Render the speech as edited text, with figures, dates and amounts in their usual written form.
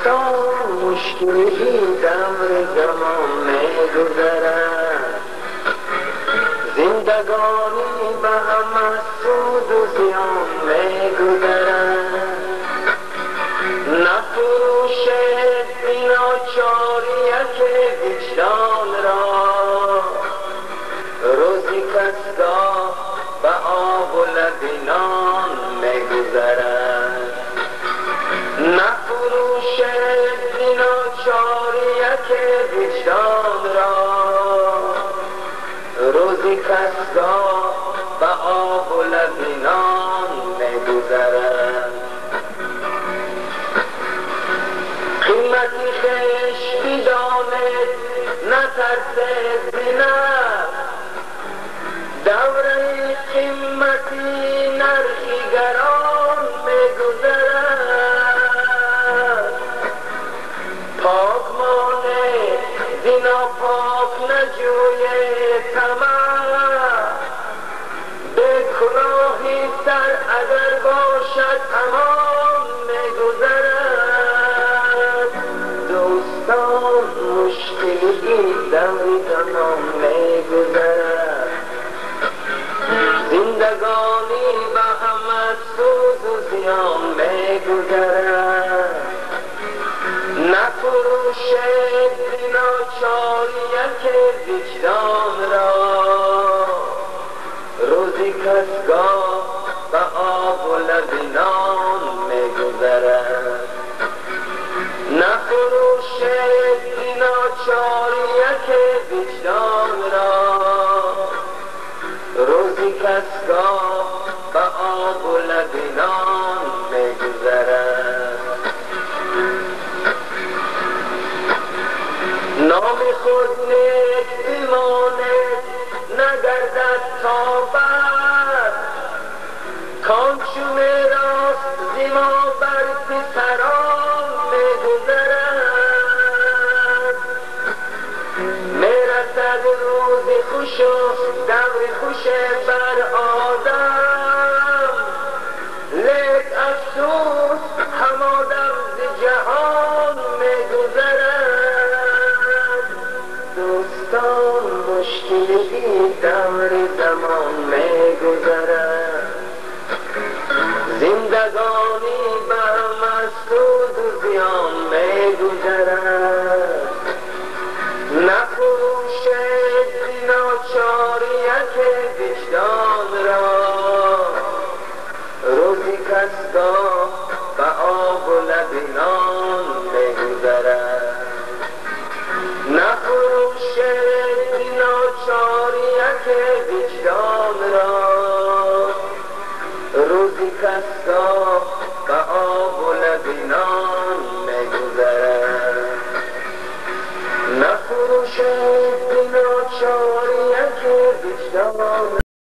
دوستان مشکلی دور زمان می‌گذرد، زندگانی به هم از سود و زیان می‌گذرد. نفروشد این ناچاریت وجدان را، روزی کسگاه به آب و لب نان می‌گذرد. نفروشد این ناچاریت وجدان را، روزی کسگاه به آب و لب نان می‌گذرد. قیمتی خویش بداند نترسد زینت، دوره قیمتی نرخی گران می‌گذرد. پاک مانه زینا پاک نجوی طمع، به کلاهی سر اگر باشد امان می‌گذرد. دوستان مشکلی دور زمان می‌گذرد، زندگانی به هم از سود و زیان می‌گذرد. نفروشد ناچاریت وجدان را، روزی کسگاه به آب و لب نان می‌گذرد. نفروشد ناچاریت وجدان را، روزی کسگاه به آب و لب نان می‌گذرد. نام خود نیک بماند نگردد تا بد، کان چون راست زیما بر پسران می‌گذرد. میرسد روز خوش و دور خوش بر آدم، لیک افسوس همادم ز جهان می‌گذرد. دوستان مشکلی دور زمان می‌گذرد، زندگانی به هم از سود و زیان می‌گذرد. نفروشد ناچاریت وجدان را، روزی کسگاه به آب و لب نان می‌گذرد. نفروشد ناچاریت وجدان را، روزی کسگاه